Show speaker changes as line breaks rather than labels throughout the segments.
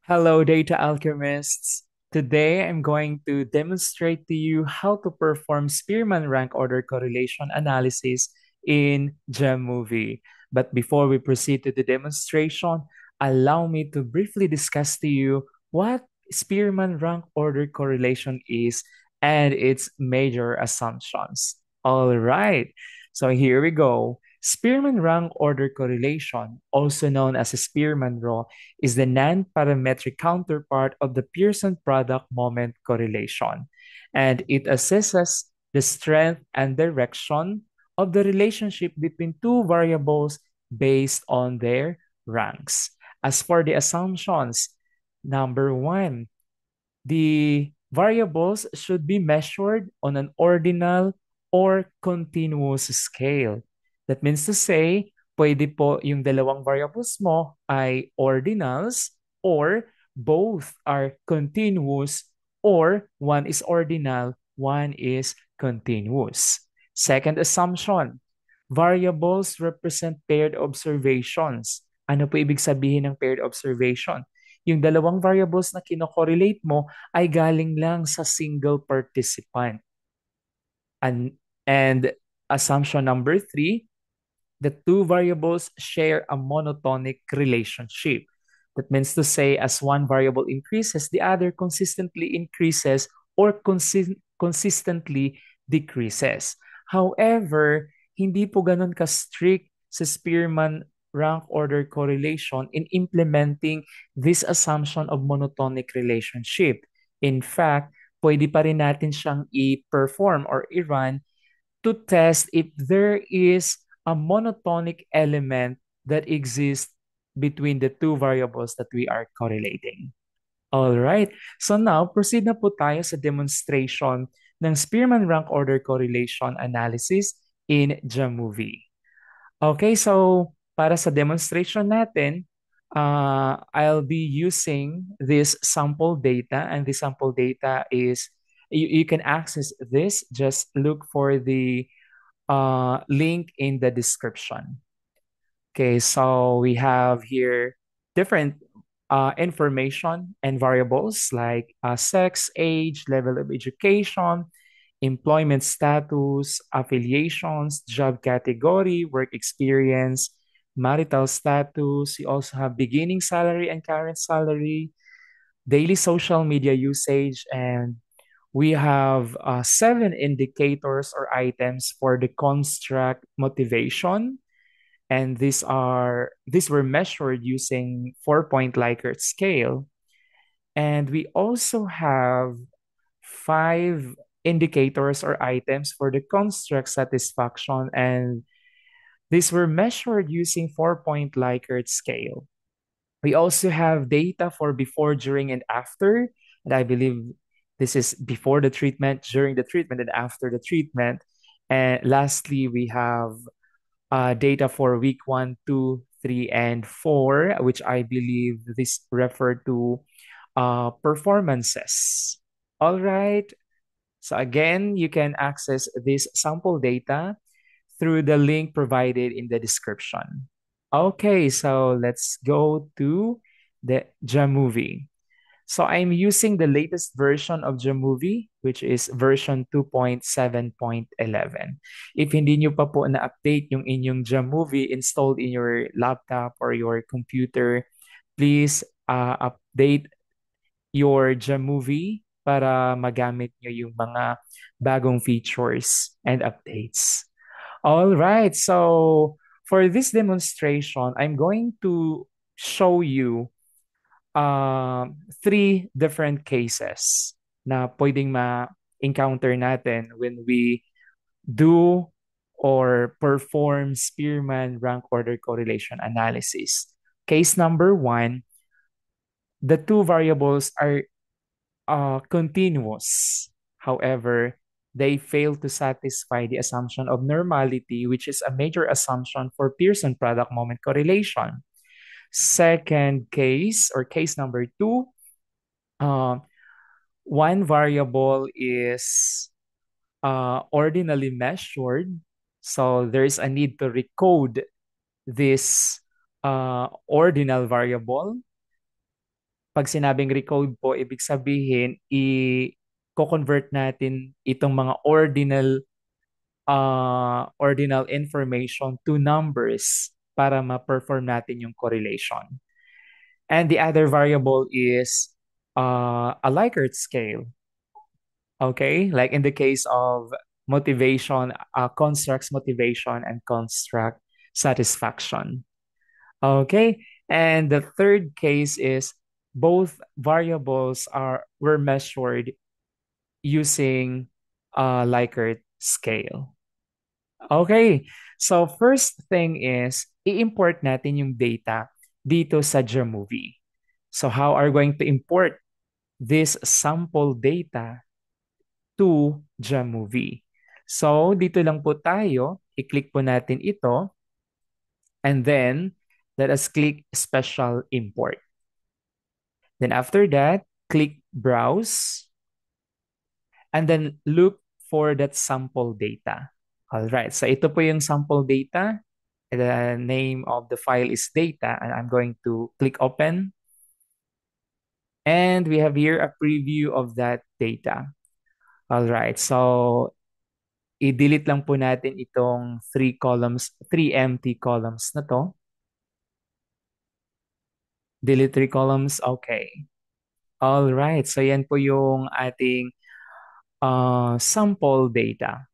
Hello, data alchemists. Today, I'm going to demonstrate to you how to perform Spearman rank order correlation analysis in GemMovie. But before we proceed to the demonstration, allow me to briefly discuss to you what Spearman rank order correlation is and its major assumptions. All right, so here we go. Spearman rank order correlation, also known as a Spearman law, is the non-parametric counterpart of the Pearson product moment correlation, and it assesses the strength and direction of the relationship between two variables based on their ranks. As for the assumptions, number one, the variables should be measured on an ordinal or continuous scale. That means to say, pwede po yung dalawang variables mo ay ordinals or both are continuous or one is ordinal, one is continuous. Second assumption, variables represent paired observations. Ano po ibig sabihin ng paired observation? Yung dalawang variables na kinokorrelate mo ay galing lang sa single participant. And assumption number three, the two variables share a monotonic relationship. That means to say, as one variable increases, the other consistently increases or consistently decreases. However, hindi po ganun ka-strict sa Spearman rank order correlation in implementing this assumption of monotonic relationship. In fact, pwede pa rin natin siyang i-perform or i-run to test if there is a monotonic element that exists between the two variables that we are correlating. All right. So now, proceed na po tayo sa demonstration ng Spearman rank order correlation analysis in Jamovie. Okay, so para sa demonstration natin, I'll be using this sample data, and the sample data is you can access this. Just look for the link in the description. Okay, so we have here different information and variables like sex, age, level of education, employment status, affiliations, job category, work experience, marital status. You also have beginning salary and current salary, daily social media usage, and we have seven indicators or items for the construct motivation, and these were measured using 4-point Likert scale. And we also have five indicators or items for the construct satisfaction, and these were measured using 4-point Likert scale. We also have data for before, during, and after, and I believe this is before the treatment, during the treatment, and after the treatment. And lastly, we have data for week 1, 2, 3, and 4, which I believe this refer to performances. All right. So again, you can access this sample data through the link provided in the description. Okay, so let's go to the Jamovie. So I'm using the latest version of Jamovie, which is version 2.7.11. If hindi nyo pa po na-update yung inyong Jamovie installed in your laptop or your computer, please update your Jamovie para magamit nyo yung mga bagong features and updates. All right, so for this demonstration, I'm going to show you three different cases na pwedeng ma-encounter natin when we do or perform Spearman rank order correlation analysis. Case number one, the two variables are continuous. However, they fail to satisfy the assumption of normality, which is a major assumption for Pearson product moment correlation. Second case, or case number two, uh, one variable is ordinally measured. So there's a need to recode this ordinal variable. Pag sinabing recode po, ibig sabihin, i-convert natin itong mga ordinal information to numbers para ma-perform natin yung correlation. And the other variable is a Likert scale. Okay, like in the case of motivation, constructs motivation and construct satisfaction. Okay, and the third case is both variables were measured using a Likert scale. Okay, so first thing is i-import natin yung data dito sa Jamovie. So how are we going to import this sample data to Jamovie? So dito lang po tayo, i-click po natin ito, and then let us click special import. Then after that, click browse, and then look for that sample data. All right, so ito po yung sample data. The name of the file is data, and I'm going to click open. And we have here a preview of that data. All right, so i-delete lang po natin itong three empty columns na to. Delete three columns, okay. All right, so yan po yung ating sample data.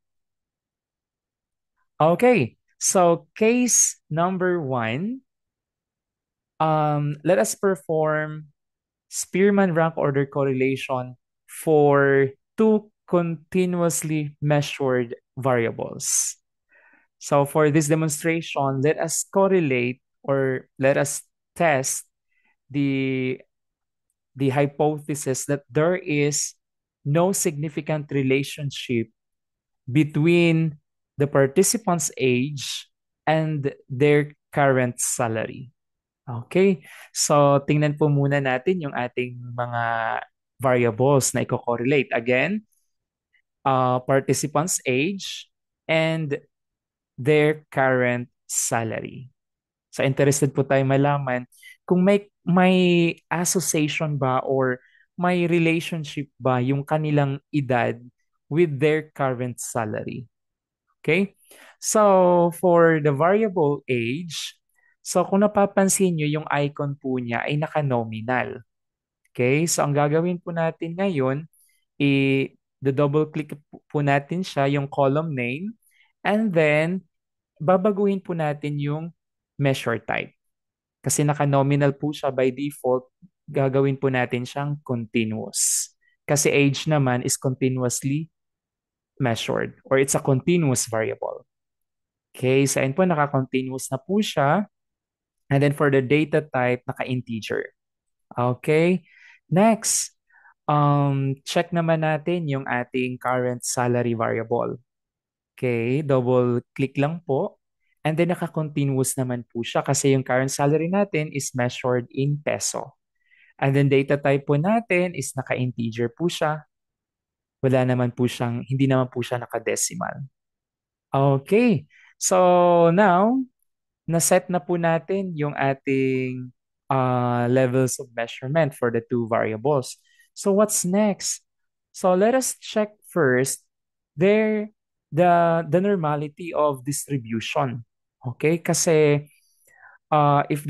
Okay, so case number 1, let us perform Spearman rank order correlation for two continuously measured variables. So for this demonstration, let us correlate or let us test the, the hypothesis that there is no significant relationship between the participant's age and their current salary. Okay, so tingnan po muna natin yung ating mga variables na i-correlate. Again, participant's age and their current salary. So interested po tayo malaman kung may association ba or may relationship ba yung kanilang edad with their current salary. Okay? So for the variable age, so kung napapansin nyo, yung icon po niya ay naka-nominal. Okay? So ang gagawin po natin ngayon, double click po natin siya, yung column name, and then babaguhin po natin yung measure type. Kasi naka-nominal po siya by default, gagawin po natin siyang continuous. Kasi age naman is continuously measured or it's a continuous variable. Okay, sa end po naka-continuous na po siya. And then for the data type, naka-integer. Okay, next, check naman natin yung ating current salary variable. Okay, double click lang po. And then naka-continuous naman po siya kasi yung current salary natin is measured in peso. And then data type po natin is naka-integer po siya. Hindi naman po siya naka-decimal. Okay, so now, na-set na po natin yung ating levels of measurement for the two variables. So what's next? So let us check first there the normality of distribution. Okay? Kasi if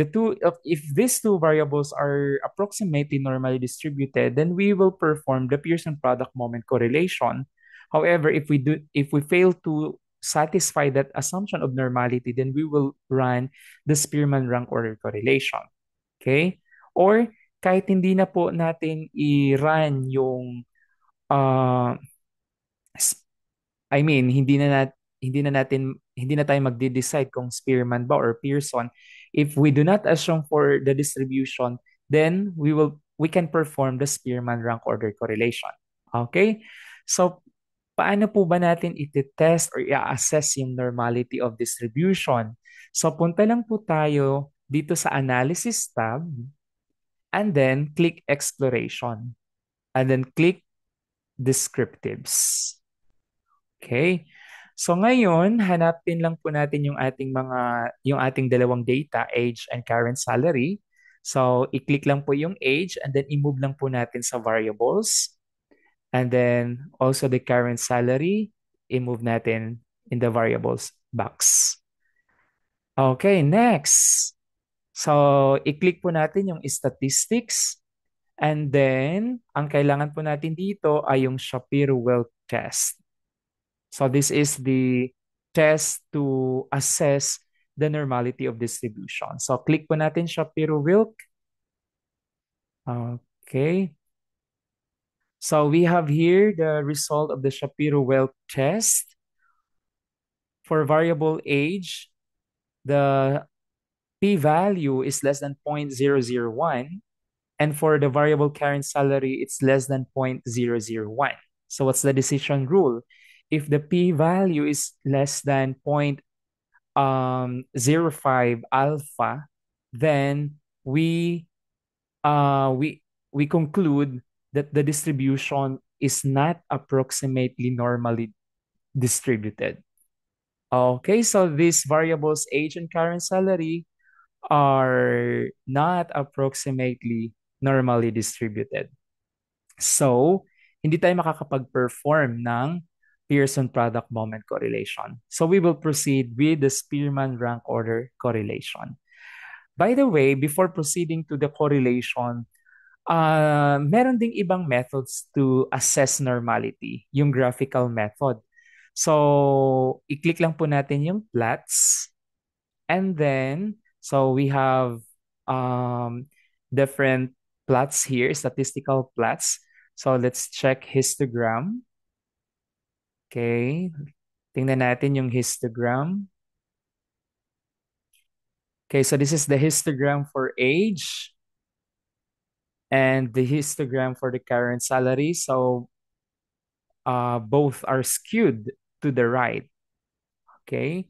these two variables are approximately normally distributed, then we will perform the Pearson product moment correlation. However, if we fail to satisfy that assumption of normality, then we will run the Spearman rank order correlation. Okay? Or kahit hindi na po natin i-run yung uh, I mean, hindi na tayo magde-decide kung Spearman ba or Pearson. If we do not assume for the distribution, then we can perform the Spearman rank order correlation. Okay? So, paano po ba natin iti-test or i-assess yung normality of distribution? So, punta lang po tayo dito sa Analysis tab and then click Exploration and then click Descriptives. Okay. So ngayon, hanapin lang po natin yung ating dalawang data, age and current salary. So, i-click lang po yung age and then i-move lang po natin sa variables. And then also the current salary, i-move natin in the variables box. Okay, next. So, i-click po natin yung statistics. And then, ang kailangan po natin dito ay yung Shapiro-Wilk test. So, this is the test to assess the normality of distribution. So, click po natin Shapiro-Wilk. Okay. So, we have here the result of the Shapiro-Wilk test. For variable age, the p-value is less than 0.001. And for the variable current salary, it's less than 0.001. So what's the decision rule? If the p-value is less than 0.05 alpha, then uh, we we conclude that the distribution is not approximately normally distributed. Okay, so these variables age and current salary are not approximately normally distributed. So, hindi tayo makakapag-perform ng Pearson product moment correlation. So, we will proceed with the Spearman rank order correlation. By the way, before proceeding to the correlation, meron ding ibang methods to assess normality, yung graphical method. So, i-click lang po natin yung plots. And then, so we have different plots here, statistical plots. So let's check histogram. Okay. Tingnan natin yung histogram. Okay, so this is the histogram for age and the histogram for the current salary. So both are skewed to the right. Okay?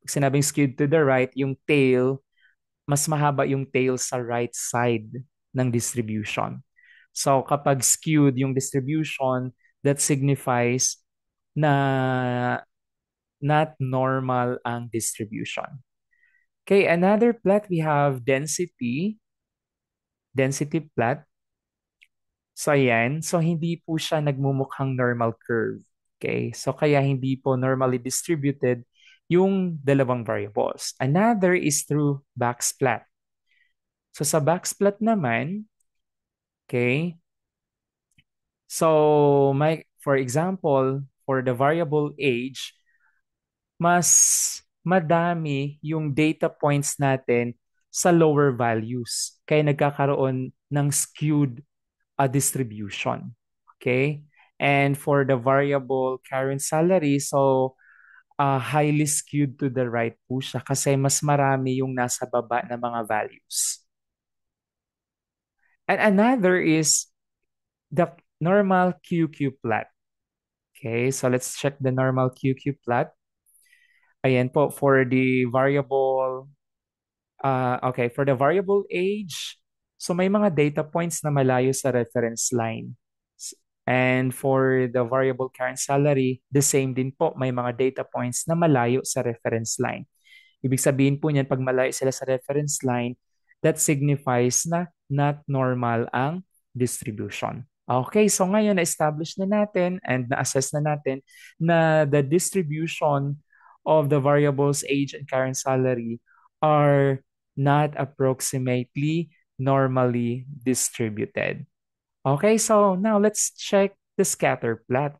Pag sinabing skewed to the right, yung tail, mas mahaba yung tail sa right side ng distribution. So kapag skewed yung distribution, that signifies na not normal ang distribution. Okay, another plot we have density plot. So ayan, so hindi po siya nagmumukhang normal curve. Okay, so kaya hindi po normally distributed yung dalawang variables. Another is through backplot. So sa backplot naman, okay, so for example, for the variable age, mas madami yung data points natin sa lower values. Kaya nagkakaroon ng skewed distribution. Okay? And for the variable current salary, so highly skewed to the right po siya kasi mas marami yung nasa baba na mga values. And another is the normal QQ plot. Okay, so let's check the normal QQ plot. Ayan po, for the variable, okay, for the variable age, so may mga data points na malayo sa reference line. And for the variable current salary, the same din po, may mga data points na malayo sa reference line. Ibig sabihin po niyan, pag malayo sila sa reference line, that signifies na not normal ang distribution. Okay, so ngayon na-establish na natin and na-assess na natin na the distribution of the variables age and current salary are not approximately normally distributed. Okay, so now let's check the scatter plot.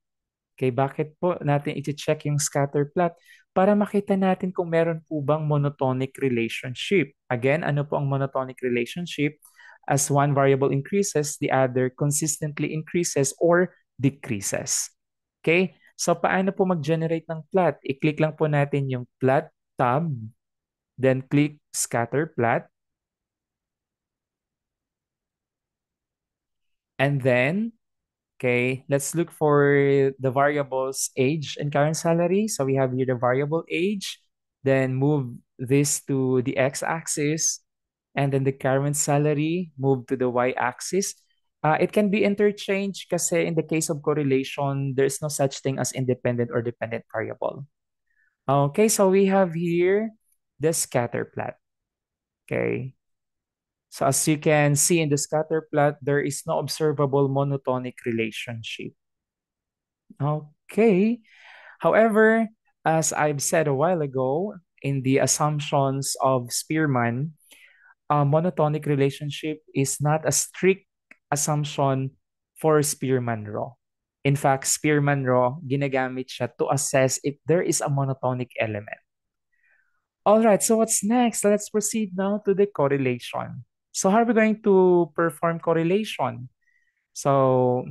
Okay, bakit po natin i-check yung scatter plot? Para makita natin kung meron po bang monotonic relationship. Again, ano po ang monotonic relationship? As one variable increases, the other consistently increases or decreases. Okay? So, paano po mag-generate ng plot? I-click lang po natin yung plot tab, then click scatter plot. And then, okay, let's look for the variables age and current salary. So we have here the variable age, then move this to the x-axis, and then the current salary, move to the y-axis. It can be interchanged kasi in the case of correlation, there's no such thing as independent or dependent variable. Okay, so we have here the scatter plot. Okay. So as you can see in the scatter plot, there is no observable monotonic relationship. Okay. However, as I've said a while ago, in the assumptions of Spearman, a monotonic relationship is not a strict assumption for Spearman law. In fact, Spearman law, ginagamit siya to assess if there is a monotonic element. All right, so what's next? Let's proceed now to the correlation. So how are we going to perform correlation? So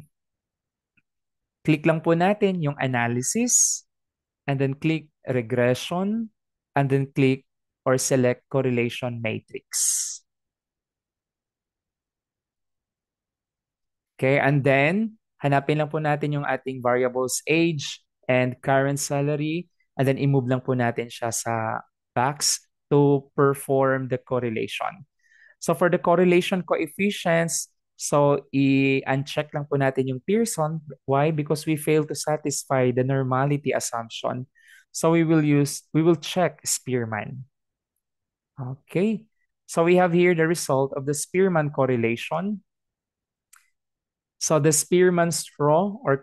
click lang po natin yung analysis and then click regression and then click or select correlation matrix. Okay, and then hanapin lang po natin yung ating variables age and current salary and then i-move lang po natin siya sa box to perform the correlation. So for the correlation coefficients, so i-uncheck lang po natin yung Pearson. Why? Because we fail to satisfy the normality assumption. So we will check Spearman. Okay. So we have here the result of the Spearman correlation. So the Spearman's law or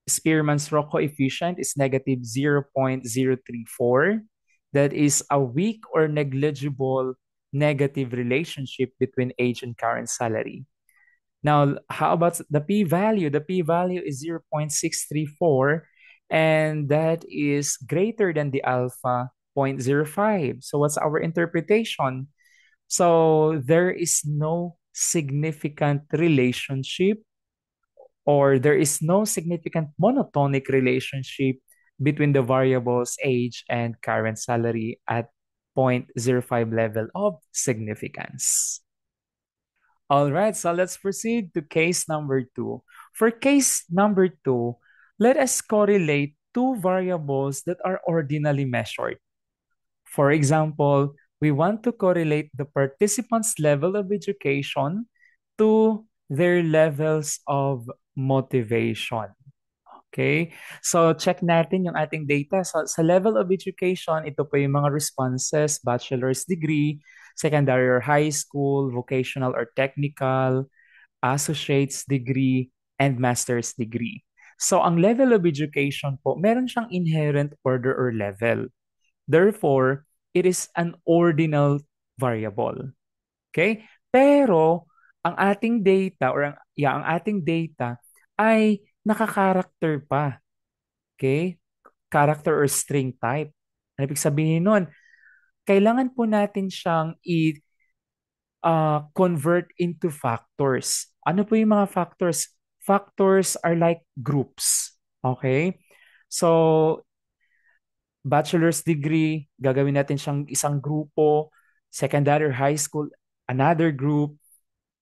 Spearman's law coefficient is negative 0.034. That is a weak or negligible negative relationship between age and current salary. Now, how about the p-value? The p-value is 0.634, and that is greater than the alpha 0.05. So what's our interpretation? So there is no significant relationship or there is no significant monotonic relationship between the variables age and current salary at 0.05 level of significance. All right, so let's proceed to case number two. For case number two, let us correlate two variables that are ordinally measured. For example, we want to correlate the participants' level of education to their levels of motivation. Okay? So, check natin yung ating data. So, sa level of education, ito po yung mga responses, bachelor's degree, secondary or high school, vocational or technical, associate's degree, and master's degree. So, ang level of education po, meron siyang inherent order or level. Therefore, it is an ordinal variable. Okay? Pero ang ating data or ang ating data ay naka-character pa. Okay? Character or string type. Ano ibig sabihin nun? Kailangan po natin siyang convert into factors. Ano po yung mga factors? Factors are like groups. Okay? So, bachelor's degree, gagawin natin siyang isang grupo, secondary or high school, another group,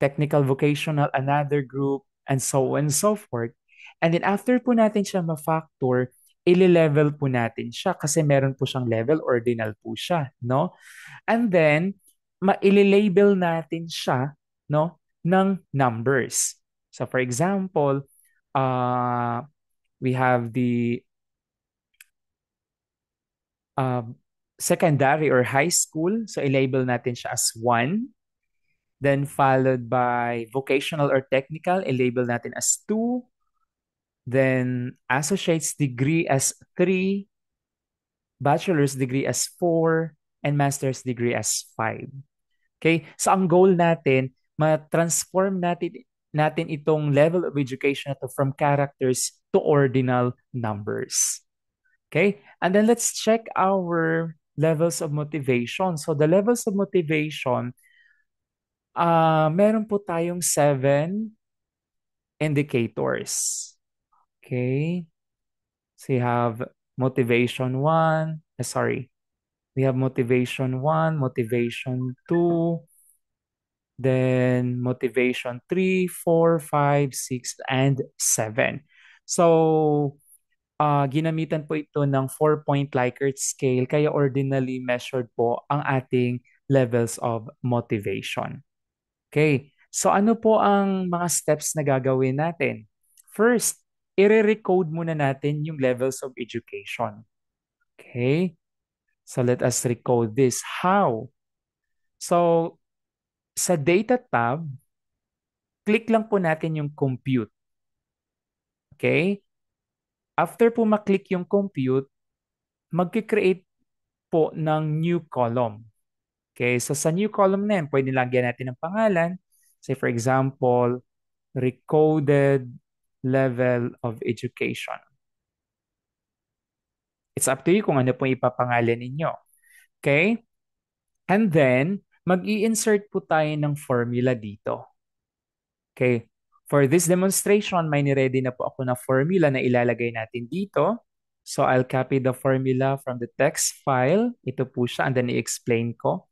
technical vocational, another group, and so on and so forth. And then after po natin siya ma-factor, ile-level po natin siya kasi meron po siyang level, ordinal po siya, no? And then, ma-label natin siya, no, ng numbers. So for example, we have the uh, secondary or high school. So i-label natin siya as 1. Then followed by vocational or technical, i-label natin as 2. Then associate's degree as 3, bachelor's degree as 4, and master's degree as 5. Okay? So ang goal natin, ma-transform natin itong level of education na to from characters to ordinal numbers. Okay? And then let's check our levels of motivation. So the levels of motivation, meron po tayong 7 indicators. Okay? So you have motivation 1, sorry. We have motivation 1, motivation 2, then motivation 3, 4, 5, 6, and 7. So, ginamitan po ito ng 4-point Likert scale kaya ordinally measured po ang ating levels of motivation. Okay, so ano po ang mga steps na gagawin natin? First, i-recode muna natin yung levels of education. Okay, so let us recode this. How? So, Sa Data tab, click lang po natin yung compute. Okay? After po maklik yung compute, mag-create po ng new column. Okay? So sa new column na yan, pwede lagyan natin ng pangalan. Say for example, recorded level of education. It's up to you kung ano po ipapangalan ninyo. Okay? And then, mag-i-insert po tayo ng formula dito. Okay. For this demonstration, may ni-ready na po ako na formula na ilalagay natin dito. So I'll copy the formula from the text file. Ito po siya, and then i-explain ko.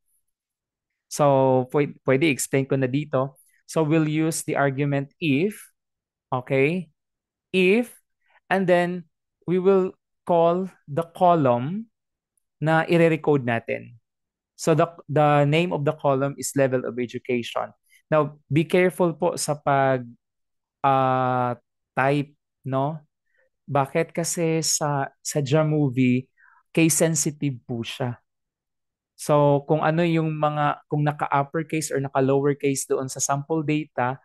So pwede i-explain ko na dito. So we'll use the argument if, okay? If, and then we will call the column na i-recode natin. So the name of the column is level of education. Now, be careful po sa pag uh, type, no? Bakit? Kasi sa Jamovie, case sensitive po siya. So, kung ano yung kung naka-uppercase or naka-lowercase doon sa sample data,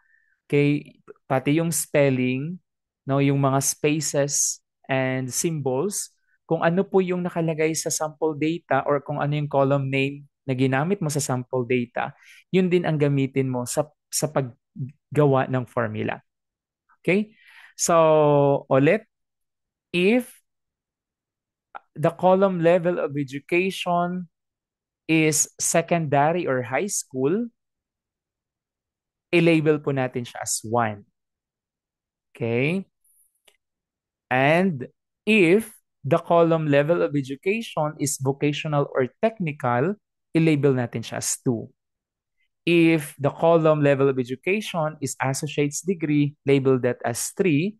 pati yung spelling, no, yung mga spaces and symbols, kung ano po yung nakalagay sa sample data or kung ano yung column name na ginamit mo sa sample data, yun din ang gamitin mo sa paggawa ng formula. Okay? So, ulit, if the column level of education is secondary or high school, i-label po natin siya as 1. Okay? And if the column level of education is vocational or technical, i-label natin siya as 2. If the column level of education is associate's degree, label that as 3.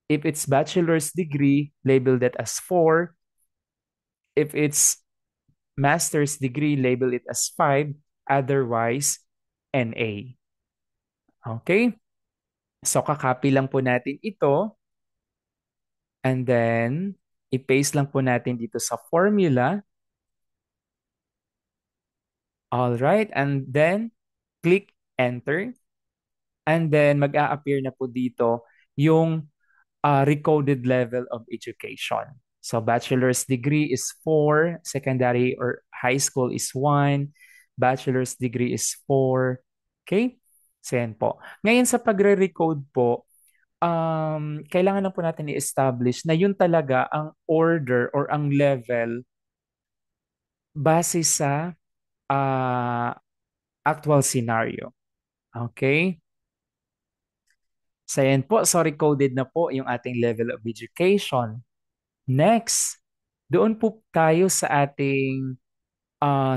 If it's bachelor's degree, label that as 4. If it's master's degree, label it as 5. Otherwise, NA. Okay? So, kakopy lang po natin ito. And then, i-paste lang po natin dito sa formula. All right. And then, click Enter. And then, mag-a-appear na po dito yung recorded level of education. So, bachelor's degree is 4, secondary or high school is 1, bachelor's degree is 4. Okay? So, yan po. Ngayon, sa pagre-recode po, kailangan lang po natin i-establish na yun talaga ang order or ang level base sa uh, actual scenario. Okay? So, yan po. So, recoded na po yung ating level of education. Next, doon po tayo sa ating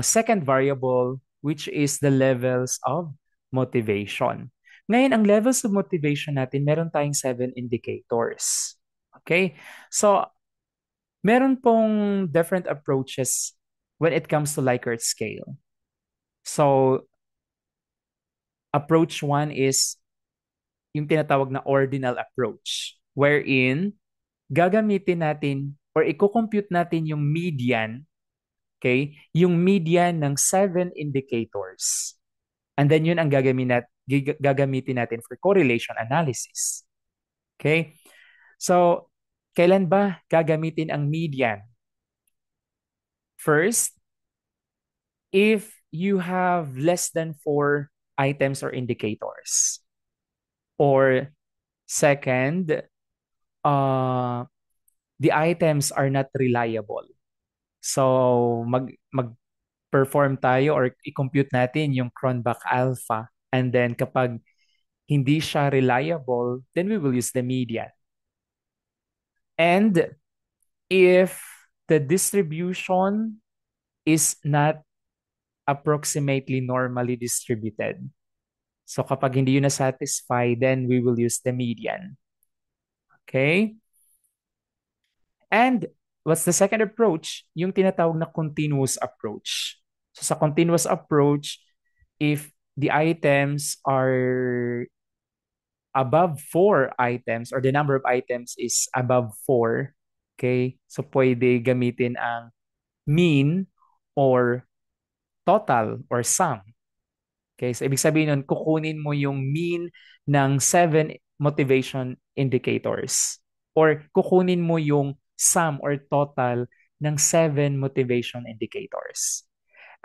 second variable, which is the levels of motivation. Ngayon, ang levels of motivation natin, meron tayong 7 indicators. Okay? So, meron pong different approaches when it comes to Likert scale. So, approach 1 is yung tinatawag na ordinal approach, wherein gagamitin natin or i-compute natin yung median, okay? Yung median ng 7 indicators. And then yun ang gagamitin natin for correlation analysis. Okay? So, kailan ba gagamitin ang median? First, if you have less than 4 items or indicators. Or second, the items are not reliable. So, mag-perform tayo or i-compute natin yung Cronbach alpha. And then kapag hindi siya reliable, then we will use the median. And if the distribution is not approximately normally distributed, so kapag hindi yun na-satisfy, then we will use the median. Okay? And what's the second approach? Yung tinatawag na continuous approach. So sa continuous approach, if the items are above 4 items or the number of items is above 4, okay? So pwede gamitin ang mean or total or sum. Okay, so ibig sabihin nun, kukunin mo yung mean ng 7 motivation indicators or kukunin mo yung sum or total ng 7 motivation indicators.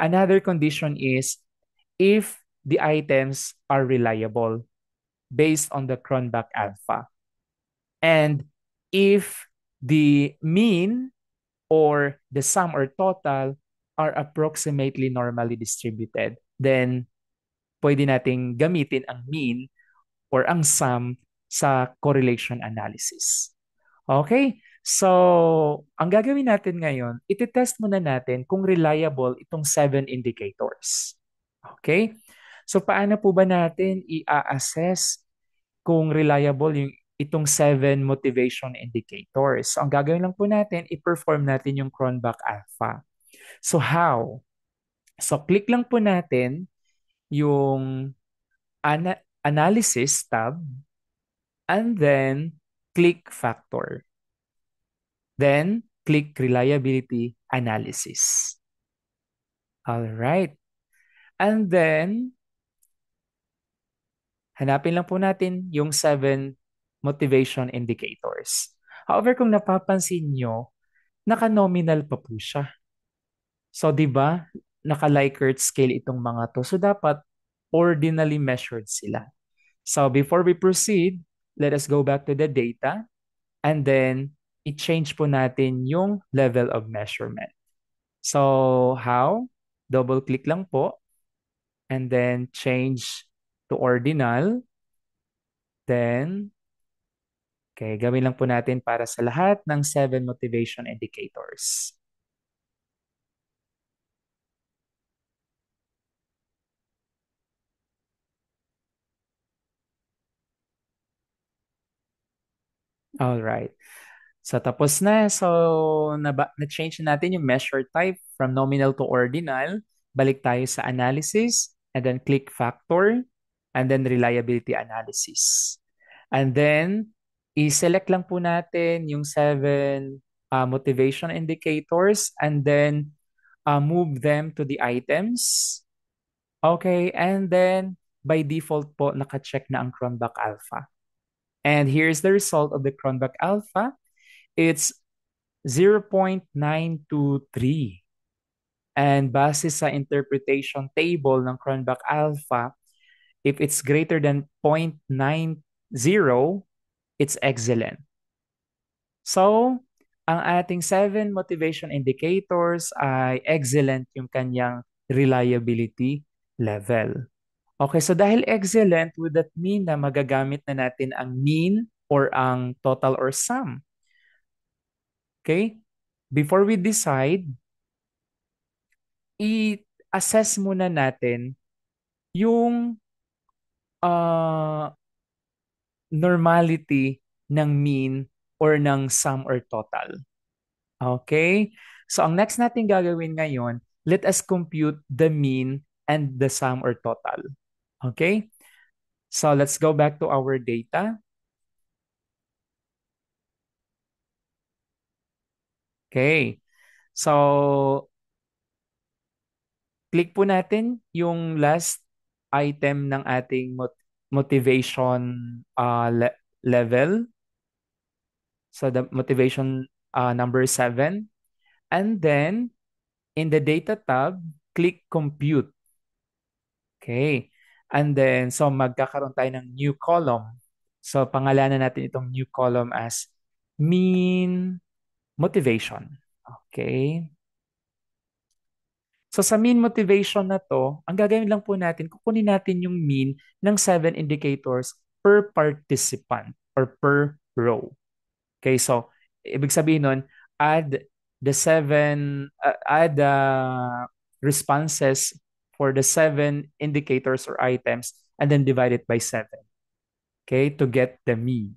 Another condition is if the items are reliable based on the Cronbach alpha. And if the mean or the sum or total are approximately normally distributed, then pwede nating gamitin ang mean or ang sum sa correlation analysis. Okay? So, ang gagawin natin ngayon, iti-test muna natin kung reliable itong 7 indicators. Okay? So, paano po ba natin i-assess kung reliable yung itong 7 motivation indicators? So, ang gagawin lang po natin, i-perform natin yung Cronbach alpha. So, how? So, click lang po natin yung analysis tab and then click factor. Then, click reliability analysis. All right. And then, hanapin lang po natin yung 7 motivation indicators. However, kung napapansin nyo, naka-nominal pa po siya. So, di ba, naka-Likert scale itong mga to. So, dapat ordinally measured sila. So, before we proceed, let us go back to the data and then i-change po natin yung level of measurement. So, how? Double-click lang po and then change to ordinal. Then, okay, gawin lang po natin para sa lahat ng 7 motivation indicators. All right. So, tapos na. So, na-change natin yung measure type from nominal to ordinal. Balik tayo sa analysis and then click factor and then reliability analysis. And then, i-select lang po natin yung 7 motivation indicators and then move them to the items. Okay, and then by default po, naka-check na ang Cronbach alpha. And here's the result of the Cronbach alpha. It's 0.923. And base sa interpretation table ng Cronbach alpha, if it's greater than 0.90, it's excellent. So, ang ating 7 motivation indicators ay excellent yung kanyang reliability level. Okay, so dahil excellent, would that mean na magagamit na natin ang mean or ang total or sum? Okay? Before we decide, i-assess muna natin yung uh, normality ng mean or ng sum or total. Okay? So ang next natin gagawin ngayon, let us compute the mean and the sum or total. Okay? So let's go back to our data. Okay. So click po natin yung last item ng ating motivation level. So the motivation number 7. And then in the data tab, click compute. Okay. And then, so magkakaroon tayo ng new column. So pangalanan natin itong new column as mean motivation. Okay. So sa mean motivation na to, ang gagawin lang po natin, kukunin natin yung mean ng 7 indicators per participant or per row. Okay, so ibig sabihin nun, add add the responses for the 7 indicators or items and then divide it by 7. Okay, to get the mean.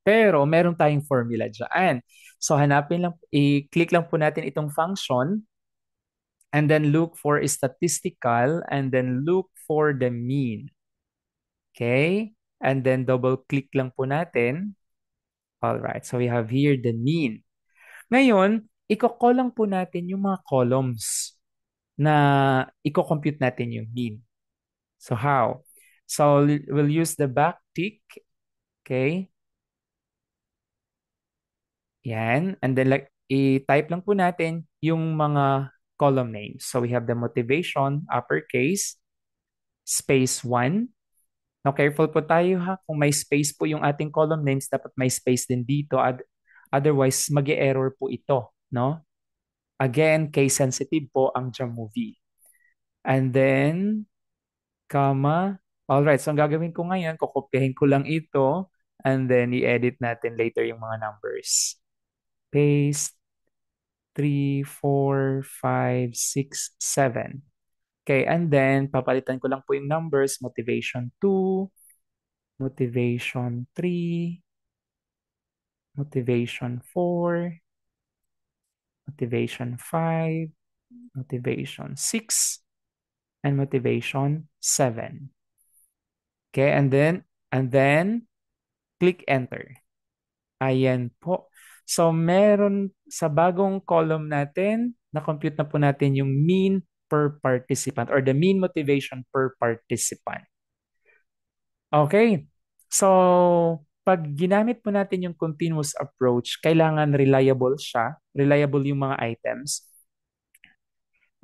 Pero meron tayong formula dyan. So hanapin lang, i-click lang po natin itong function and then look for statistical and then look for the mean. Okay? And then double click lang po natin. All right. So we have here the mean. Ngayon, i-call lang po natin yung mga columns na i-compute natin yung mean. So how? So we'll use the backtick. Okay. Yan. And then like i-type lang po natin yung mga column names. So we have the motivation, uppercase, space 1. Now careful po tayo ha. Kung may space po yung ating column names, dapat may space din dito. Otherwise, mag-error po ito. No? Again, case sensitive po ang Jamovie. And then, comma. Alright, so ang gagawin ko ngayon, kukopyahin ko lang ito and then i-edit natin later yung mga numbers. Paste 3, 4, 5, 6, 7. Okay, and then papalitan ko lang po yung numbers. Motivation 2, motivation 3, motivation 4, motivation 5, motivation 6, and motivation 7. Okay, and then click enter. Ayan po. So meron sa bagong column natin, na-compute na po natin yung mean per participant or the mean motivation per participant. Okay. So pag ginamit po natin yung continuous approach, kailangan reliable siya, reliable yung mga items.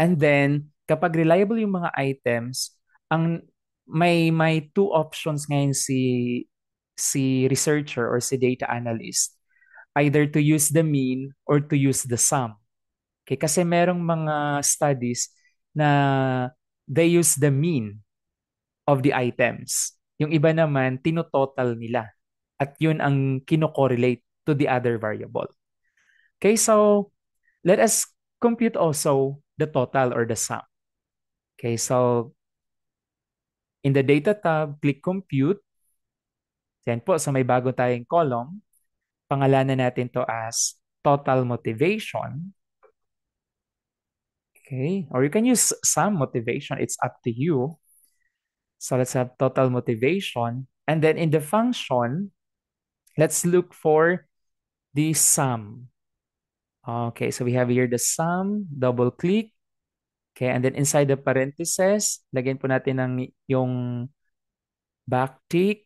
And then kapag reliable yung mga items, ang may two options ngayon si researcher or si data analyst, either to use the mean or to use the sum. Okay, kasi merong mga studies na they use the mean of the items. Yung iba naman, tinototal nila. At yun ang kinokorrelate to the other variable. Okay, so let us compute also the total or the sum. Okay, so in the data tab, click compute. Yan po, so may bago tayong column. Pangalanan natin to as total motivation. Okay, or you can use sum motivation. It's up to you. So let's have total motivation. And then in the function, let's look for the sum. Okay, so we have here the sum, double click. Okay, and then inside the parentheses, lagyan po natin yung backtick.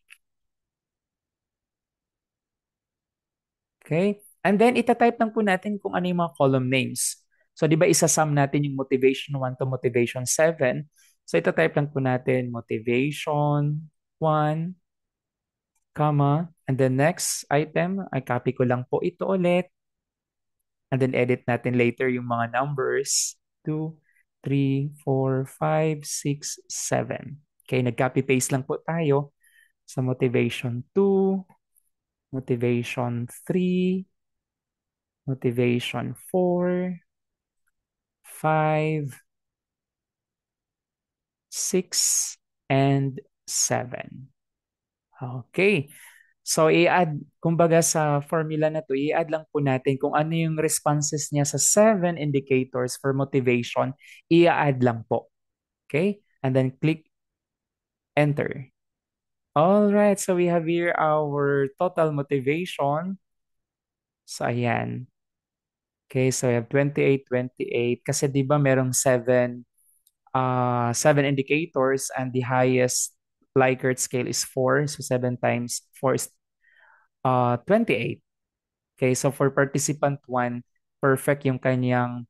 Okay, and then itatype lang po natin kung ano yung mga column names. So di ba isa-sum natin yung motivation 1 to motivation 7. So itatype lang po natin motivation 1, comma, and the next item, ay copy ko lang po ito ulit. And then edit natin later yung mga numbers. 2, 3, 4, 5, 6, 7. Okay, nag-copy paste lang po tayo sa motivation 2, motivation 3, motivation 4, 5, 6, and 7. Okay. So i-add, kumbaga sa formula na to, i-add lang po natin kung ano yung responses niya sa 7 indicators for motivation, i-add lang po. Okay? And then click enter. All right, so we have here our total motivation. So ayan. Okay, so we have 28, 28. Kasi di ba merong 7 indicators and the highest Likert scale is 4. So 7 times 4 is 28. Okay, so for participant 1, perfect yung kanyang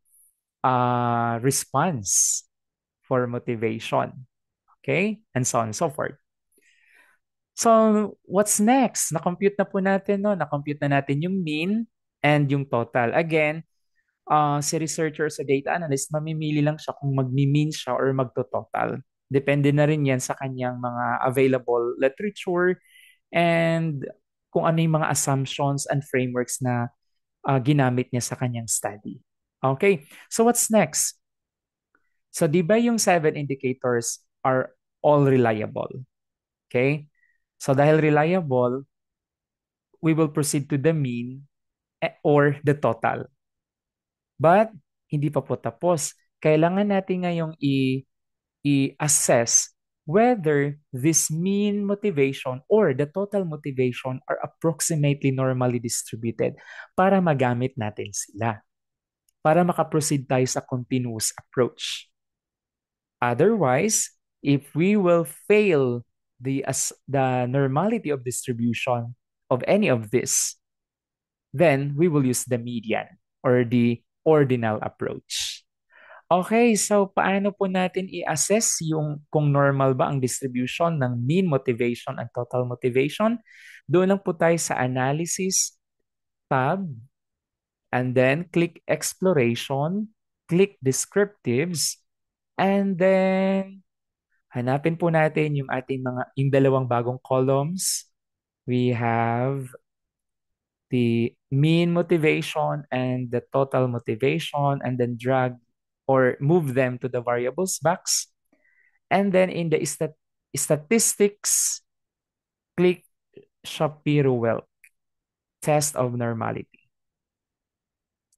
response for motivation. Okay, and so on and so forth. So, what's next? Na-compute na po natin, no? Na-compute na natin yung mean and yung total. Again, si researcher sa data analyst, mamimili lang siya kung magmi-mean siya or magto-total. Depende na rin yan sa kanyang mga available literature and kung ano yung mga assumptions and frameworks na ginamit niya sa kanyang study. Okay, so what's next? So di ba yung 7 indicators are all reliable? Okay, so dahil reliable, we will proceed to the mean or the total. But hindi pa po tapos. Kailangan natin ngayong i-assess whether this mean motivation or the total motivation are approximately normally distributed para magamit natin sila. Para makaproceed tayo sa continuous approach. Otherwise, If we will fail the normality of distribution of any of this, then we will use the median or the ordinal approach. Okay, so paano po natin i-assess yung kung normal ba ang distribution ng mean motivation at total motivation? Doon lang po tayo sa analysis tab and then click exploration, click descriptives, and then hanapin po natin yung ating yung dalawang bagong columns. We have the mean motivation and the total motivation, and then drag or move them to the variables box. And then in the statistics, click Shapiro-Wilk test of normality.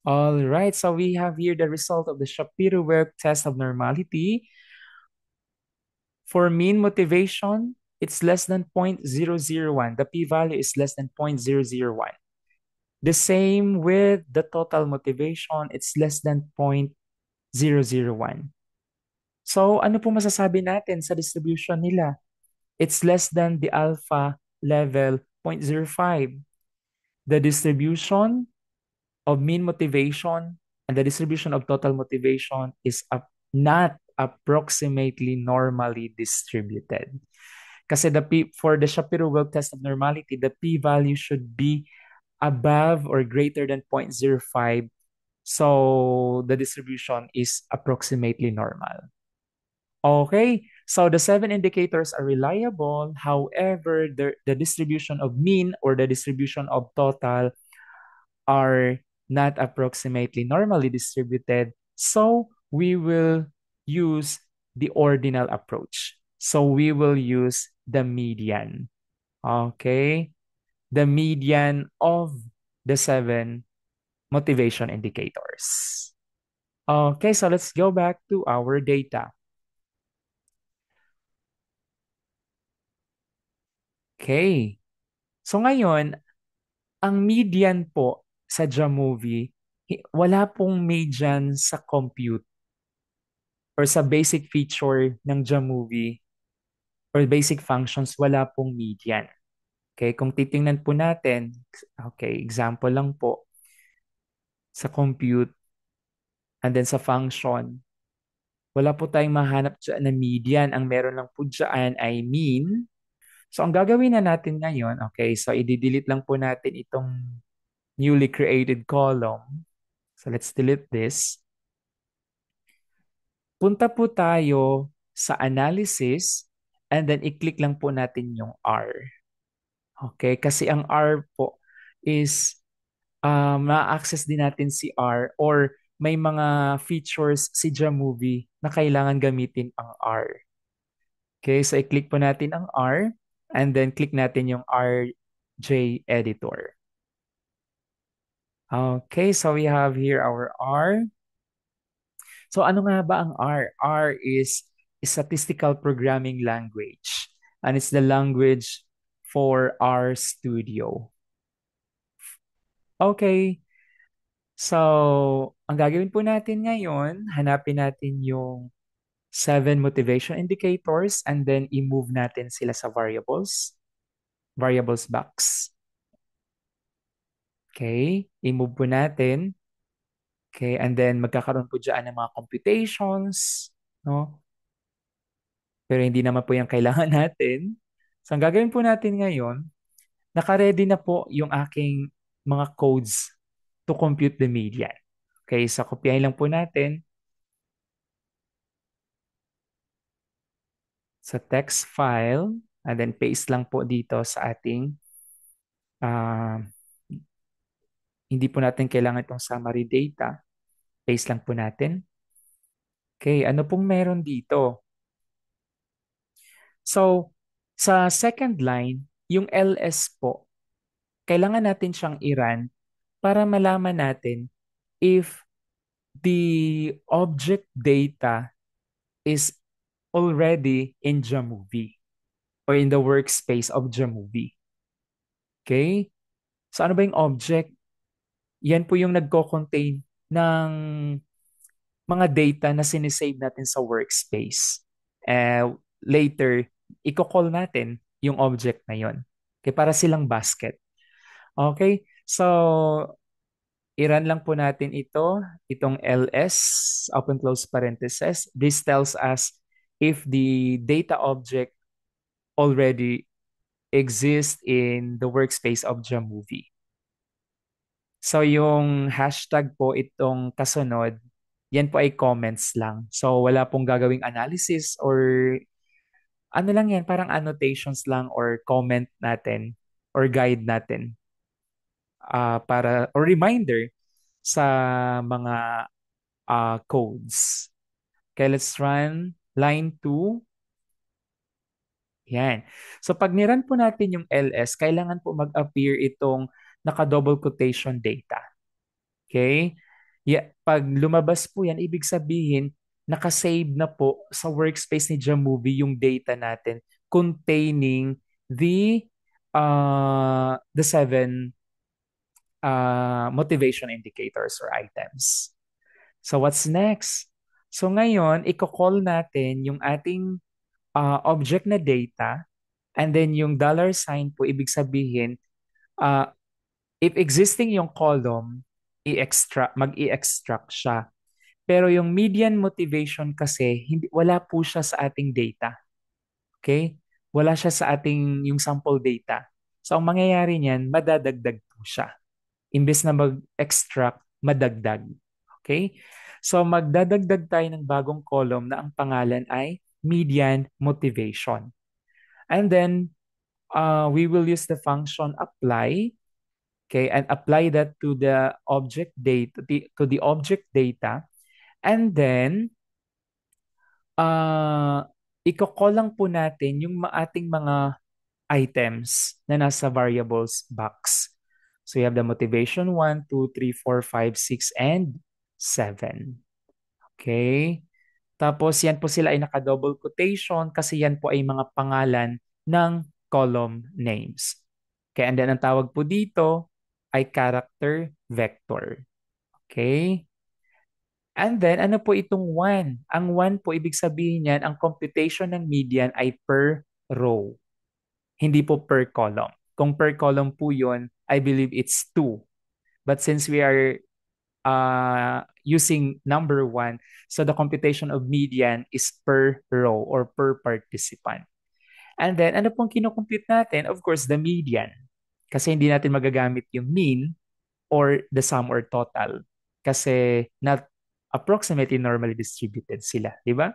All right, so we have here the result of the Shapiro-Wilk test of normality. For mean motivation, it's less than 0.001. The p-value is less than 0.001. The same with the total motivation, it's less than 0.001. So ano po masasabi natin sa distribution nila? It's less than the alpha level 0.05. The distribution of mean motivation and the distribution of total motivation is not approximately normally distributed. Kasi for the Shapiro-Wilk test of normality, the p-value should be above or greater than 0.05. So the distribution is approximately normal. Okay, so the 7 indicators are reliable. However, the distribution of mean or the distribution of total are not approximately normally distributed. So we will use the ordinal approach. So we will use the median. Okay, the median of the 7 motivation indicators. Okay, so let's go back to our data. Okay. So ngayon, ang median po sa Jamovie, wala pong median sa compute or sa basic feature ng Jamovie or basic functions, wala pong median. Okay, kung titingnan po natin, okay, example lang po, sa compute and then sa function, wala po tayong mahanap dyan na median. Ang meron lang po dyan ay mean. So ang gagawin na natin ngayon, okay, so i-delete lang po natin itong newly created column. So let's delete this. Punta po tayo sa analysis and then i-click lang po natin yung R. Okay, kasi ang R po is ma-access din natin si R or may mga features si Jamovie na kailangan gamitin ang R. Okay, so i-click po natin ang R and then click natin yung RJ editor. Okay, so we have here our R. So ano nga ba ang R? R is a statistical programming language and it's the language for R Studio. Okay, so ang gagawin po natin ngayon, hanapin natin yung 7 motivation indicators and then i-move natin sila sa variables box. Okay, i-move po natin. Okay, and then magkakaroon po dyan ng mga computations, no? Pero hindi naman po yung kailangan natin. So, ang gagawin po natin ngayon, naka-ready na po yung aking mga codes to compute the median. Okay, so kopyahin lang po natin sa text file and then paste lang po dito sa ating uh, hindi po natin kailangan itong summary data. Paste lang po natin. Okay, ano pong meron dito? So, sa second line, yung ls po, kailangan natin siyang i-run para malaman natin if the object data is already in Jamovie or in the workspace of Jamovie. Okay? So ano ba yung object? Yan po yung nagko-contain ng mga data na sinisave natin sa workspace. later, i-call natin yung object na yon. Okay, para silang basket. Okay? So, i-run lang po natin itong ls, open close parenthesis. This tells us if the data object already exists in the workspace of Jamovie. So yung hashtag po itong kasunod, yan po ay comments lang. So wala pong gagawing analysis or ano lang yan, parang annotations lang or comment natin or guide natin para or reminder sa mga codes. Okay, let's run line 2. Yan. So pag niran po natin yung ls, kailangan po mag-appear itong naka-double quotation data. Okay? Yeah, pag lumabas po yan, ibig sabihin, nakasave na po sa workspace ni Jamovie yung data natin containing the seven motivation indicators or items. So what's next? So ngayon, i-call natin yung ating object na data and then yung dollar sign po, ibig sabihin, uh, if existing yung column, mag-i-extract siya. Pero yung median motivation kasi, wala po siya sa ating data. Okay? Wala siya sa ating yung sample data. So ang mangyayari niyan, madadagdag po siya. Imbes na mag-extract, madagdag. Okay? So magdadagdag tayo ng bagong column na ang pangalan ay median motivation. And then we will use the function apply. Okay, and apply that to the object data, to the object data. And then uh, i-call lang po natin yung ating mga items na nasa variables box. So you have the motivation 1, 2, 3, 4, 5, 6, and 7. Okay? Tapos yan po sila ay naka-double quotation kasi yan po ay mga pangalan ng column names. Okay, and then ang tawag po dito ay character vector. Okay? And then, ano po itong 1? Ang 1 po, ibig sabihin niyan, ang computation ng median ay per row. Hindi po per column. Kung per column po yun, I believe it's 2. But since we are using number 1, so the computation of median is per row or per participant. And then, ano pong kinocompute natin? Of course, the median. Kasi hindi natin magagamit yung mean or the sum or total. Kasi not approximately normally distributed sila, di ba?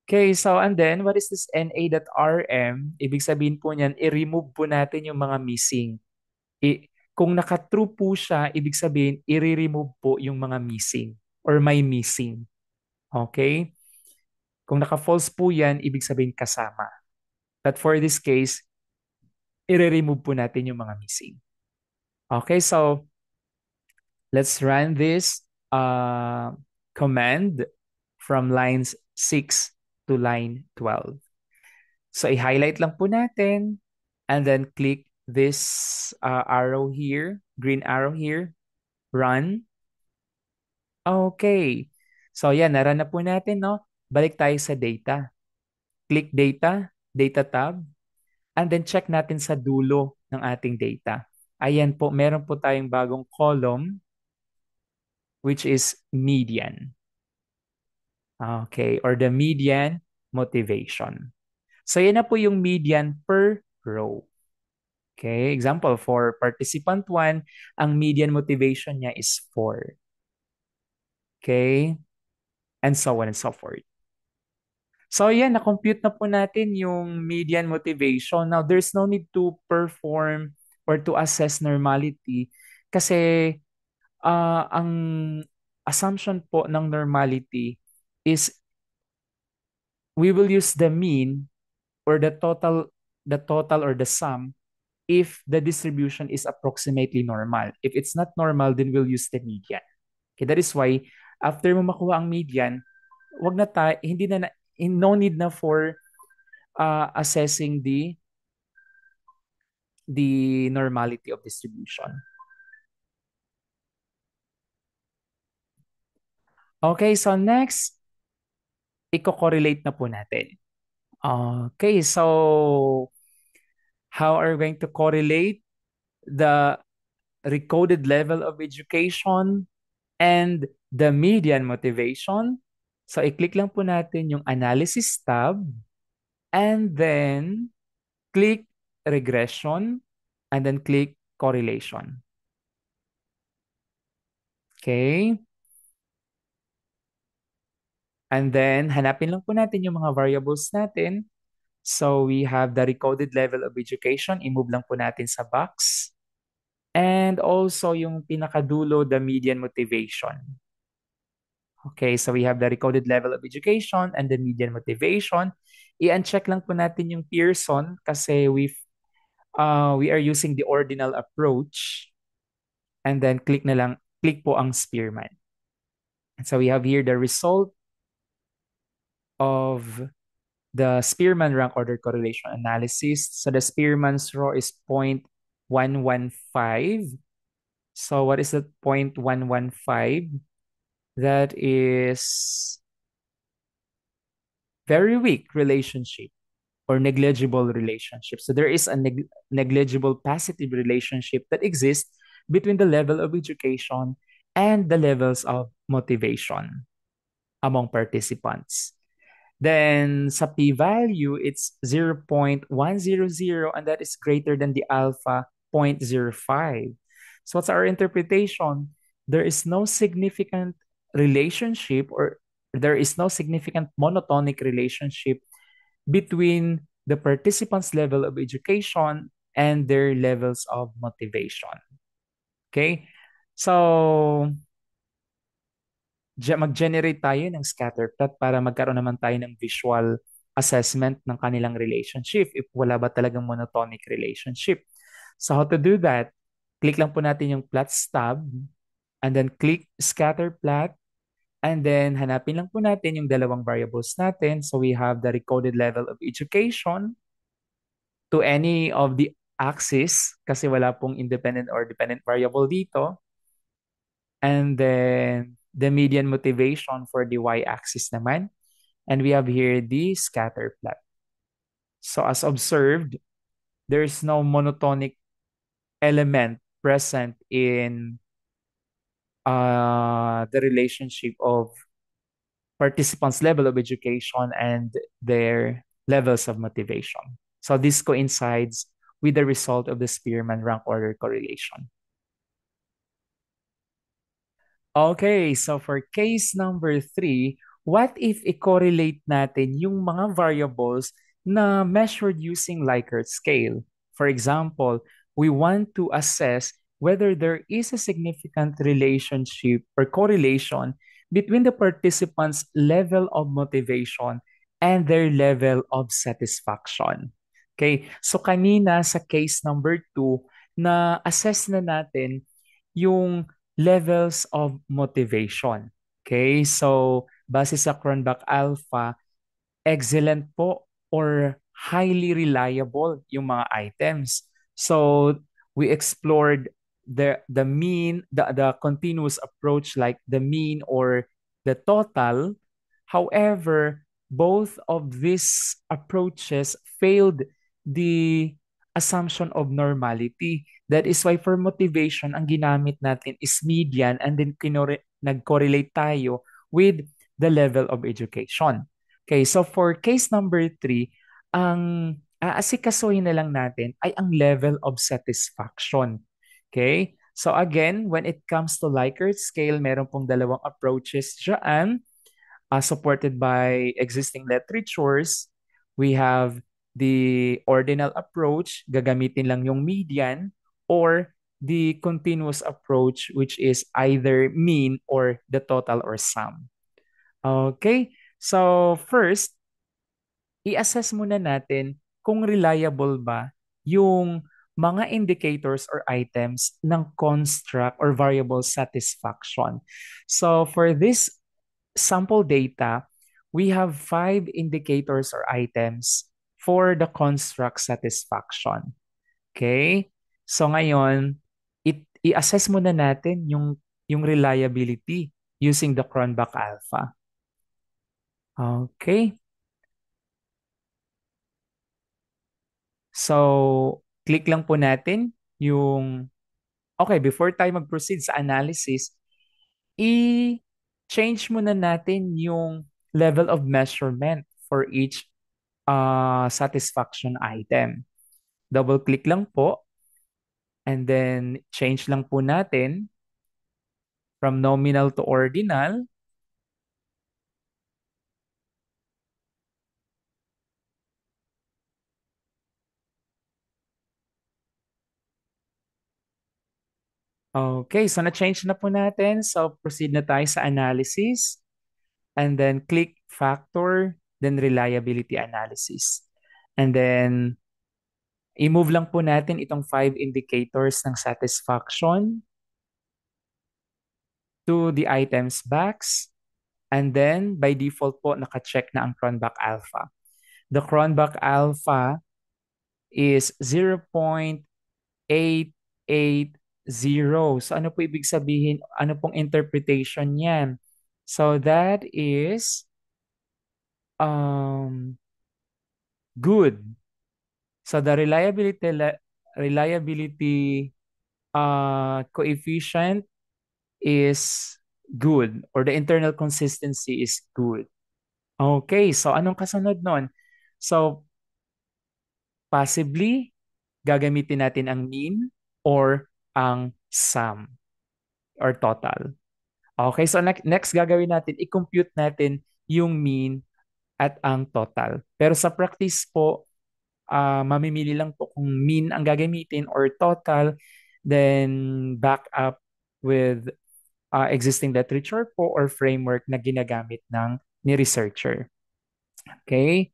Okay, so and then what is this NA.rm? Ibig sabihin po niyan, i-remove po natin yung mga missing. Kung naka-true po siya, ibig sabihin, i-remove po yung mga missing or may missing. Okay? Kung naka-false po yan, ibig sabihin kasama. But for this case, i-remove po natin yung mga missing. Okay, so let's run this command from lines 6 to line 12. So i-highlight lang po natin and then click this arrow here, green arrow here, run. Okay. So yan, naran na po natin, no? Balik tayo sa data. Click data, data tab, and then check natin sa dulo ng ating data. Ayan po, meron po tayong bagong column which is median. Okay, or the median motivation. So yan na po yung median per row. Okay, example for participant 1, ang median motivation niya is 4. Okay, and so on and so forth. So yan, na-compute na po natin yung median motivation. Now, there's no need to perform or to assess normality kasi ang assumption po ng normality is we will use the mean or the total or the sum if the distribution is approximately normal. If it's not normal, then we'll use the median. Okay, that is why after mo makuha ang median, wag na tayo, hindi na, no need na for assessing the normality of distribution. Okay, so next, i-correlate na po natin. Okay, so how are we going to correlate the recorded level of education and the median motivation? So, i-click lang po natin yung Analysis tab and then click Regression and then click Correlation. Okay? And then, hanapin lang po natin yung mga variables natin. So, we have the recorded level of education. I-move lang po natin sa box. And also, yung pinakadulo, the median motivation. Okay, so we have the recorded level of education and the median motivation. I-uncheck lang po natin yung Pearson kasi we are using the ordinal approach. And then click po ang Spearman. And so we have here the result of the Spearman rank order correlation analysis. So the Spearman's rho is 0.115. So what is that 0.115? That is very weak relationship or negligible relationship. So there is a negligible positive relationship that exists between the level of education and the levels of motivation among participants. Then sa p-value, it's 0.100 and that is greater than the alpha 0.05. So what's our interpretation? There is no significant relationship or there is no significant monotonic relationship between the participants' level of education and their levels of motivation. Okay? So, mag-generate tayo ng scatter plot para magkaroon naman tayo ng visual assessment ng kanilang relationship if wala ba talagang monotonic relationship. So how to do that? Click lang po natin yung plots tab and then click scatter plot and then hanapin lang po natin yung dalawang variables natin. So we have the recorded level of education to any of the axis kasi wala pong independent or dependent variable dito. And then the median motivation for the y-axis naman. And we have here the scatter plot. So as observed, there is no monotonic element present in the relationship of participants' level of education and their levels of motivation. So this coincides with the result of the Spearman rank order correlation. Okay, so for case number 3, what if i-correlate natin yung mga variables na measured using Likert scale? For example, we want to assess whether there is a significant relationship or correlation between the participants' level of motivation and their level of satisfaction. Okay, so kanina sa case number 2, na assess na natin yung levels of motivation. Okay? So, base sa Cronbach Alpha, excellent po or highly reliable yung mga items. So, we explored the mean, the continuous approach like the mean or the total. However, both of these approaches failed the assumption of normality. That is why for motivation, ang ginamit natin is median and then nag-correlate tayo with the level of education. Okay, so for case number 3, ang aasikasuhin na lang natin ay ang level of satisfaction. Okay? So again, when it comes to Likert scale, meron pong dalawang approaches dyan supported by existing literatures. We have the ordinal approach, gagamitin lang yung median, or the continuous approach, which is either mean or the total or sum. Okay, so first, i-assess muna natin kung reliable ba yung mga indicators or items ng construct or variable satisfaction. So for this sample data, we have 5 indicators or items for the construct satisfaction. Okay? So ngayon, i-assess muna natin yung reliability using the Cronbach Alpha. Okay? So, click lang po natin yung, okay, before tayo mag-proceed sa analysis, i-change muna natin yung level of measurement for each satisfaction item. Double-click lang po and then change lang po natin from nominal to ordinal. Okay, so na-change na po natin. So proceed na tayo sa analysis and then click factor, then reliability analysis. And then i-move lang po natin itong 5 indicators ng satisfaction to the items box. And then by default po naka-check na ang Cronbach alpha. The Cronbach alpha is 0.880. So ano po ibig sabihin? Ano pong interpretation niyan? So that is um, good. So the reliability coefficient is good or the internal consistency is good. Okay, so anong kasunod nun? So possibly gagamitin natin ang mean or ang sum or total. Okay, so next gagawin natin, i-compute natin yung mean at ang total. Pero sa practice po, mamimili lang po kung mean ang gagamitin or total, then back up with existing literature po or framework na ginagamit ng ni researcher. Okay,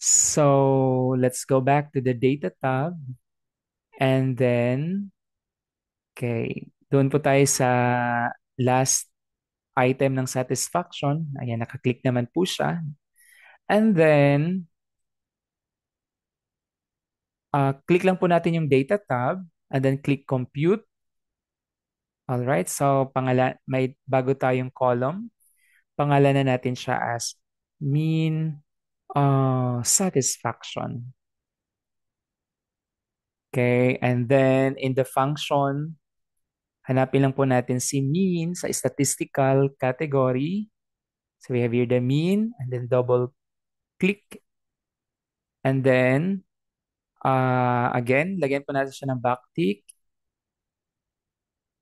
so let's go back to the data tab and then, okay, doon po tayo sa last item ng satisfaction. Ayan, nakaklik naman po siya. And then, click lang po natin yung data tab and then click compute. Alright, so may bago tayong column. Pangalanan natin siya as mean satisfaction. Okay, and then in the function, hanapin lang po natin si mean sa statistical category. So we have here the mean and then double click and then again, lagyan po natin siya ng backtick.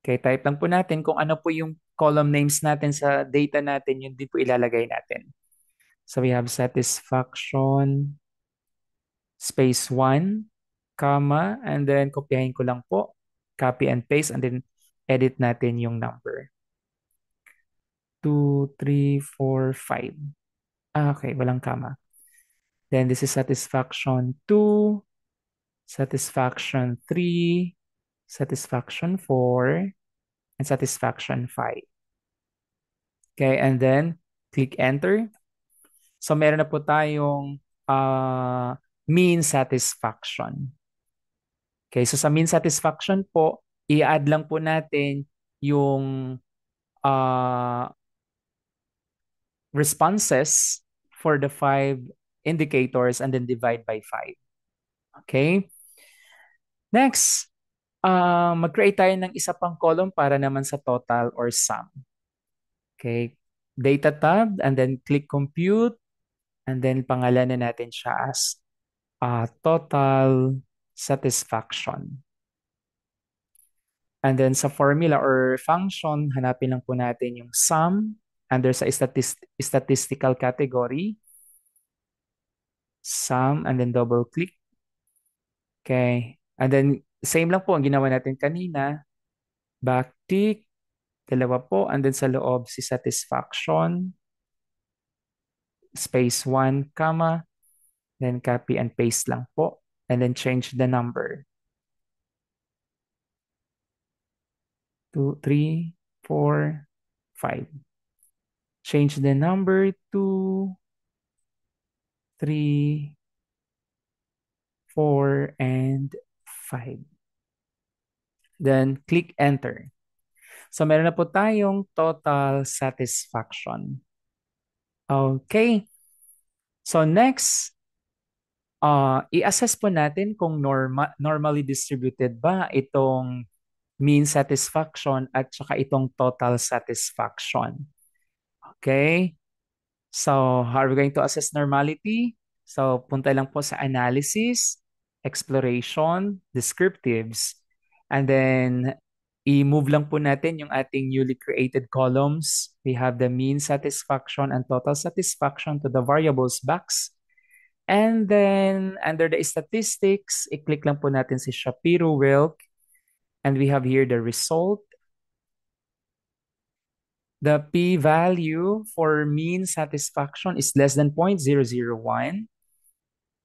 Okay, type lang po natin kung ano po yung column names natin sa data natin, yun din po ilalagay natin. So we have satisfaction, space 1, comma, and then kopyahin ko lang po, copy and paste, and then edit natin yung number. 2, 3, 4, 5. Okay, walang comma. Then this is satisfaction 2, satisfaction 3, satisfaction 4, and satisfaction 5. Okay, and then click enter. So meron na po tayong mean satisfaction. Okay, so sa mean satisfaction po, i-add lang po natin yung uh, responses for the 5 indicators and then divide by 5. Okay? Next, mag-create tayo ng isa pang column para naman sa total or sum. Okay? Data tab and then click compute and then pangalanan natin siya as total satisfaction. And then sa formula or function, hanapin lang po natin yung sum under sa statistical category. Sum and then double click. Okay. And then same lang po ang ginawa natin kanina. Backtick, dalawa po. And then sa loob si satisfaction, space 1, comma, then copy and paste lang po. And then change the number. 2, 3, 4, 5. Change the number to 3, 4, and 5. Then click enter. So meron na po tayong total satisfaction. Okay. So next, I-assess po natin kung normally distributed ba itong mean satisfaction at saka itong total satisfaction. Okay? So, how are we going to assess normality? So, punta lang po sa analysis, exploration, descriptives, and then i-move lang po natin yung ating newly created columns. We have the mean satisfaction and total satisfaction to the variables box. And then, under the statistics, i-click lang po natin si Shapiro-Wilk, and we have here the result. The p-value for mean satisfaction is less than 0.001.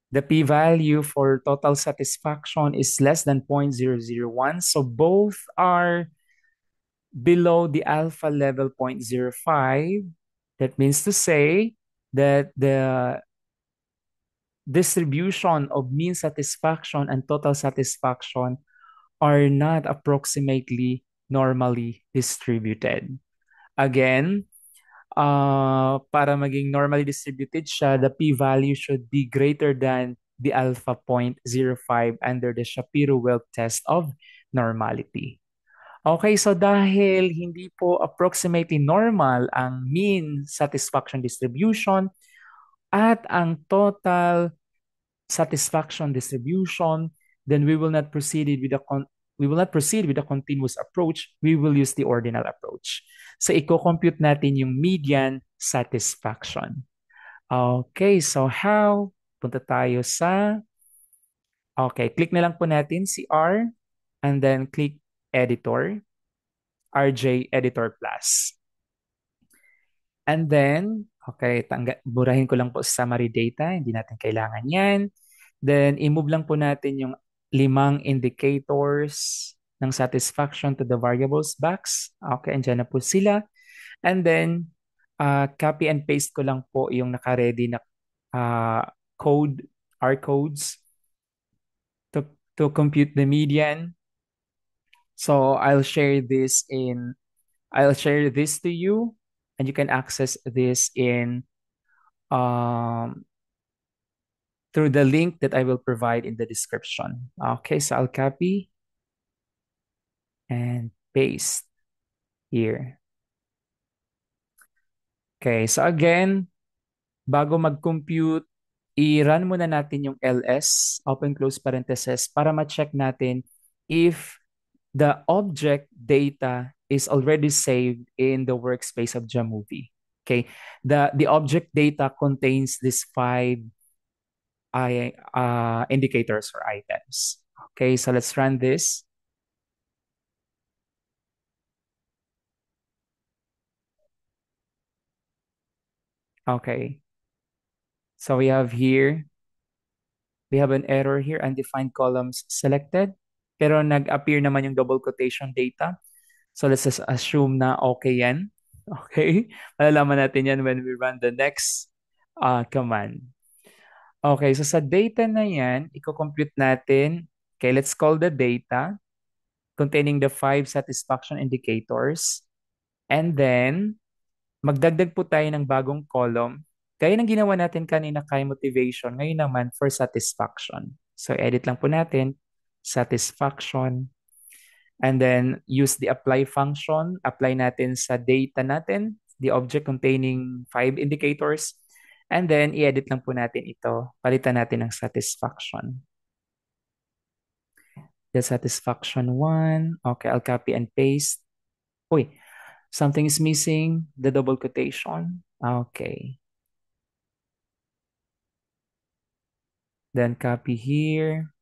The p-value for total satisfaction is less than 0.001. So both are below the alpha level 0.05. That means to say that the distribution of mean satisfaction and total satisfaction are not approximately normally distributed. Again, para maging normally distributed siya, the p-value should be greater than the alpha 0.05 under the Shapiro-Wilk test of normality. Okay, so dahil hindi po approximately normal ang mean satisfaction distribution at ang total satisfaction distribution, then we will not proceed with a continuous approach. We will use the ordinal approach. So, i-compute natin yung median satisfaction. Okay, so how? Punta tayo sa, okay, click na lang po natin si R and then click Editor, RJ Editor Plus. And then, okay, burahin ko lang po sa summary data. Hindi natin kailangan yan. Then, i-move lang po natin yung 5 indicators ng satisfaction to the variables box. Okay, andyan na po sila. And then, copy and paste ko lang po yung naka-ready na uh, code, R codes to, to compute the median. So, I'll share this to you, and you can access this in um, through the link that I will provide in the description. Okay, so I'll copy and paste here. Okay, so again, bago mag-compute, i-run muna natin yung ls, open close parenthesis, para ma-check natin if the object data is already saved in the workspace of Jamovie. Okay, the object data contains these 5 indicators or items. Okay, so let's run this. Okay, so we have an error here, undefined columns selected, pero nag-appear naman yung double quotation data. So let's just assume na okay yan. Okay, malalaman natin yan when we run the next command. Okay, so sa data na yan, i-compute natin. Okay, let's call the data containing the 5 satisfaction indicators. And then, magdagdag po tayo ng bagong column. Gaya ng ginawa natin kanina kay motivation, ngayon naman for satisfaction. So, edit lang po natin, satisfaction. And then, use the apply function. Apply natin sa data natin, the object containing 5 indicators. And then, i-edit lang po natin ito. Palitan natin ng satisfaction. The satisfaction 1. Okay, I'll copy and paste. Uy, something is missing. The double quotation. Okay. Then copy here.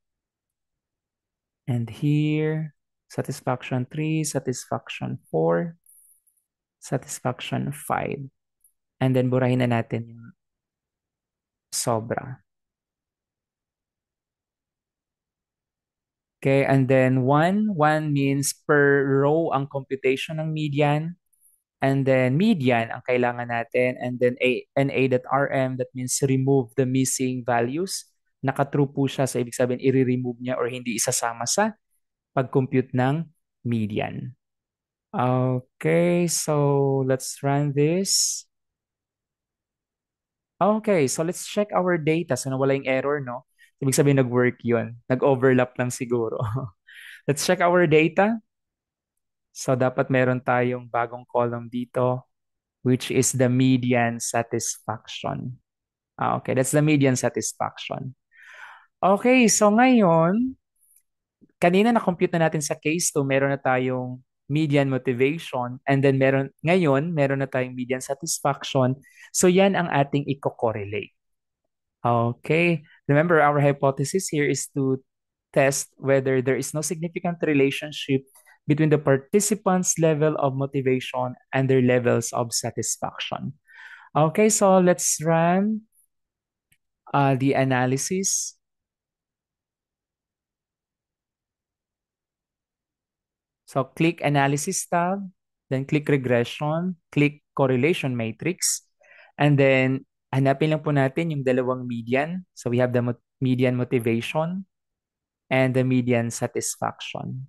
And here. Satisfaction 3, satisfaction 4, satisfaction 5. And then burahin na natin yung sobra. Okay, and then 1 means per row ang computation ng median. And then median ang kailangan natin. And then NA.rm, that means remove the missing values. Naka-true po siya, so ibig sabihin i-remove niya or hindi isasama sa pag-compute ng median. Okay, so let's run this. Okay, so let's check our data. So nawala yung error, no? Ibig sabihin nag-work yun. Nag-overlap lang siguro. Let's check our data. So dapat meron tayong bagong column dito, which is the median satisfaction. Okay, that's the median satisfaction. Okay, so ngayon, kanina na-compute na natin sa case 2, meron na tayong median motivation and then meron na tayong median satisfaction. So yan ang ating i-correlate. Okay. Remember, our hypothesis here is to test whether there is no significant relationship between the participants' level of motivation and their levels of satisfaction. Okay, so let's run the analysis. So click Analysis tab, then click Regression, click Correlation Matrix, and then hanapin lang po natin yung dalawang median. So we have the median motivation and the median satisfaction.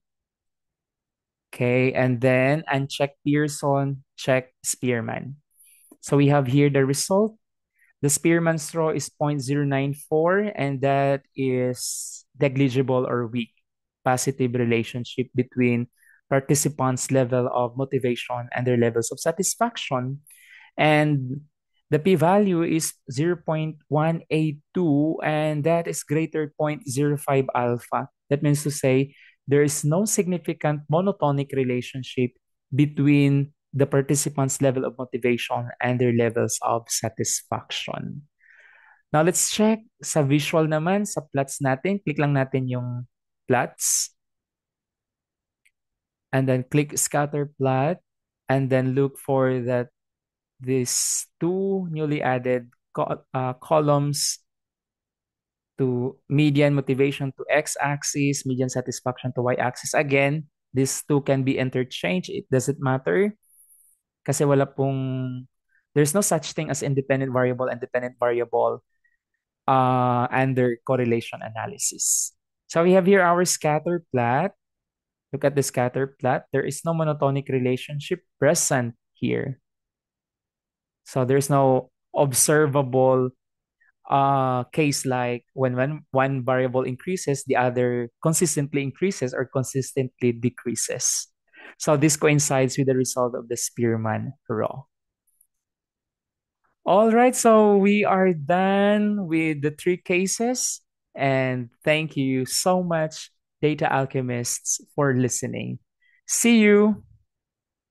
Okay, and then uncheck Pearson, check Spearman. So we have here the result. The Spearman's rho is 0.094, and that is negligible or weak positive relationship between participants' level of motivation and their levels of satisfaction. And the p-value is 0.182, and that is greater 0.05 alpha. That means to say there is no significant monotonic relationship between the participants' level of motivation and their levels of satisfaction. Now, let's check sa visual naman, sa plots natin. Click lang natin yung plots. And then click scatter plot. And then look for that these two newly added columns to median motivation to x-axis, median satisfaction to y-axis. Again, these two can be interchanged. It doesn't matter. Kasi there's no such thing as independent variable and dependent variable under correlation analysis. So we have here our scatter plot. Look at the scatter plot. There is no monotonic relationship present here. So there's no observable case like when one variable increases, the other consistently increases or consistently decreases. So this coincides with the result of the Spearman rho. All right, so we are done with the three cases. And thank you so much, Data Alchemists, for listening. See you.